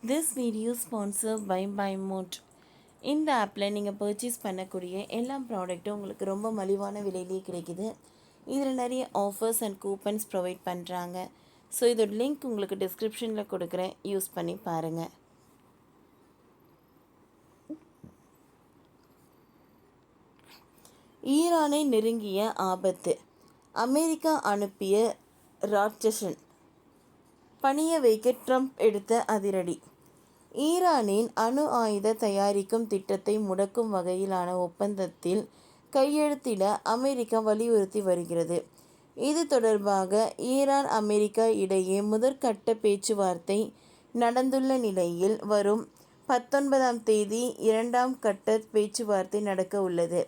This video sponsored by BuyMoட். இந்த ஆப்பில் நீங்கள் பர்ச்சேஸ் பண்ணக்கூடிய எல்லா ப்ராடக்ட்டும் உங்களுக்கு ரொம்ப மலிவான விலையிலேயே கிடைக்குது. இதில் நிறைய ஆஃபர்ஸ் அண்ட் கூப்பன்ஸ் ப்ரொவைட் பண்ணுறாங்க. ஸோ இதோட லிங்க் உங்களுக்கு டிஸ்கிரிப்ஷனில் கொடுக்குறேன், யூஸ் பண்ணி பாருங்கள். ஈரானை நெருங்கிய ஆபத்து. அமெரிக்கா அனுப்பிய ராட்சசன் பணிய வைக்க ட்ரம்ப் எடுத்த அதிரடி. ஈரானின் அணு ஆயுத தயாரிக்கும் திட்டத்தை முடக்கும் வகையிலான ஒப்பந்தத்தில் கையெழுத்திட அமெரிக்கா வலியுறுத்தி வருகிறது. இது தொடர்பாக ஈரான் அமெரிக்கா இடையே முதற்கட்ட பேச்சுவார்த்தை நடந்துள்ள நிலையில் வரும் 19ஆம் தேதி இரண்டாம் கட்ட பேச்சுவார்த்தை நடக்க உள்ளது.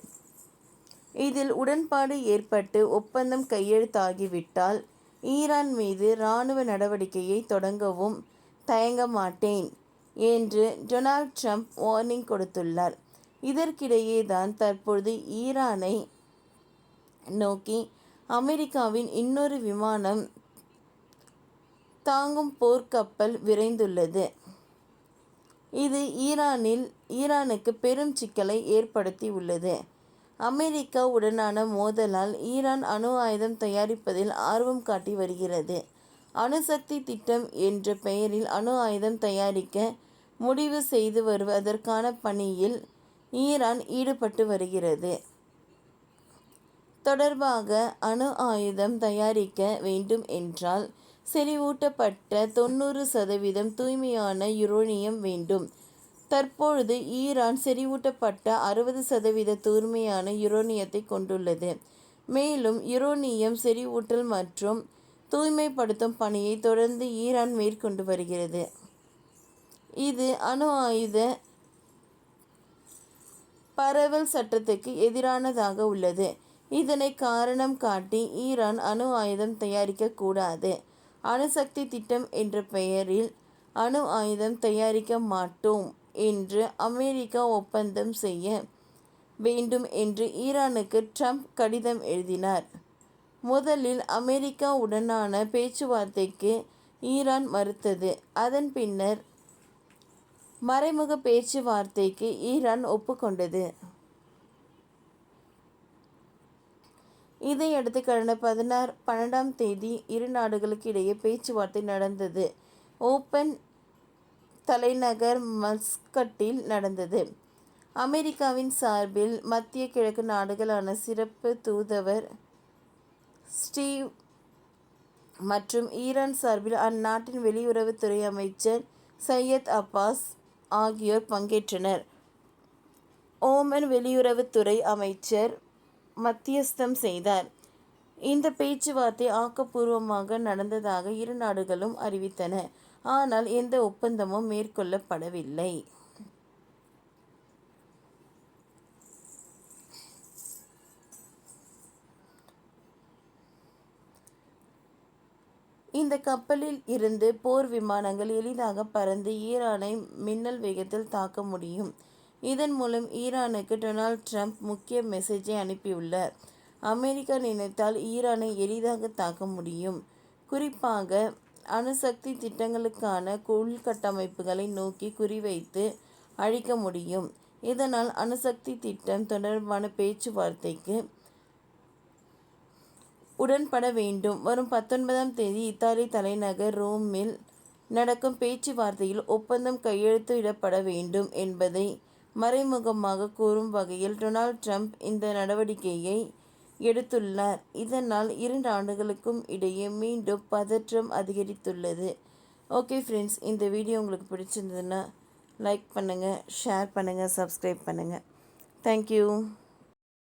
இதில் உடன்பாடு ஏற்பட்டு ஒப்பந்தம் கையெழுத்தாகிவிட்டால் ஈரான் மீது இராணுவ நடவடிக்கையை தொடங்கவும் தயங்க மாட்டேன் என்று டொனால்ட் ட்ரம்ப் வார்னிங் கொடுத்துள்ளார். இதற்கிடையே தான் தற்பொழுது ஈரானை நோக்கி அமெரிக்காவின் இன்னொரு விமானம் தாங்கும் போர்க்கப்பல் விரைந்துள்ளது. இது ஈரானுக்கு பெரும் சிக்கலை ஏற்படுத்தி உள்ளது. அமெரிக்கா உடனான மோதலால் ஈரான் அணு ஆயுதம் தயாரிப்பதில் ஆர்வம் காட்டி வருகிறது. அணுசக்தி திட்டம் என்ற பெயரில் அணு ஆயுதம் தயாரிக்க முடிவு செய்து வருவதற்கான பணியில் ஈரான் ஈடுபட்டு வருகிறது. தொடர்பாக அணு ஆயுதம் தயாரிக்க வேண்டும் என்றால் செறிவூட்டப்பட்ட 90% தூய்மையான யுரேனியம் வேண்டும். தற்பொழுது ஈரான் செறிவூட்டப்பட்ட 60% தூய்மையான யுரேனியத்தை கொண்டுள்ளது. மேலும் யுரேனியம் செறிவூட்டல் மற்றும் தூய்மைப்படுத்தும் பணியை தொடர்ந்து ஈரான் மேற்கொண்டு வருகிறது. இது அணு ஆயுத பரவல் சட்டத்துக்கு எதிரானதாக உள்ளது. இதனை காரணம் காட்டி ஈரான் அணு ஆயுதம் தயாரிக்க கூடாது. அணுசக்தி திட்டம் என்ற பெயரில் அணு ஆயுதம் தயாரிக்க மாட்டோம் என்று அமெரிக்கா ஒப்பந்தம் செய்ய வேண்டும் என்று ஈரானுக்கு ட்ரம்ப் கடிதம் எழுதினார். முதலில் அமெரிக்கா உடனான பேச்சுவார்த்தைக்கு ஈரான் மறுத்தது. அதன் பின்னர் மறைமுக பேச்சுவார்த்தைக்கு ஈரான் ஒப்புக்கொண்டது. இதையடுத்து கடந்த 12ஆம் தேதி இரு நாடுகளுக்கு இடையே பேச்சுவார்த்தை நடந்தது. ஓபன் தலைநகர் மஸ்கட்டில் நடந்தது. அமெரிக்காவின் சார்பில் மத்திய கிழக்கு நாடுகளான சிறப்பு தூதுவர் ஸ்டீவ் மற்றும் ஈரான் சார்பில் அந்நாட்டின் வெளியுறவுத்துறை அமைச்சர் சையத் அப்பாஸ் ஆகியோர் பங்கேற்றனர். ஓமன் வெளியுறவுத்துறை அமைச்சர் மத்தியஸ்தம் செய்தார். இந்த பேச்சுவார்த்தை ஆக்கப்பூர்வமாக நடந்ததாக இரு நாடுகளும் அறிவித்தன. ஆனால் எந்த ஒப்பந்தமும் மேற்கொள்ளப்படவில்லை. இந்த கப்பலில் இருந்து போர் விமானங்கள் எளிதாக பறந்து ஈரானை மின்னல் வேகத்தில் தாக்க முடியும். இதன் மூலம் ஈரானுக்கு டொனால்ட் ட்ரம்ப் முக்கிய மெசேஜை அனுப்பியுள்ளார். அமெரிக்கா நினைத்தால் ஈரானை எளிதாக தாக்க முடியும். குறிப்பாக அணுசக்தி திட்டங்களுக்கான உள்கட்டமைப்புகளை நோக்கி குறிவைத்து அழிக்க முடியும். இதனால் அணுசக்தி திட்டம் தொடர்பான பேச்சுவார்த்தைக்கு உடன்பட வேண்டும். வரும் 19ஆம் தேதி இத்தாலி தலைநகர் ரோமில் நடக்கும் பேச்சுவார்த்தையில் ஒப்பந்தம் கையெழுத்திடப்பட வேண்டும் என்பதை மறைமுகமாக கூறும் வகையில் டொனால்ட் ட்ரம்ப் இந்த நடவடிக்கையை எடுத்துள்ளார். இதனால் இரு நாடுகளுக்கும் இடையே மீண்டும் பதற்றம் அதிகரித்துள்ளது. ஓகே ஃப்ரெண்ட்ஸ், இந்த வீடியோ உங்களுக்கு பிடிச்சிருந்ததுன்னா லைக் பண்ணுங்கள், ஷேர் பண்ணுங்கள், சப்ஸ்கிரைப் பண்ணுங்கள். தேங்க்யூ.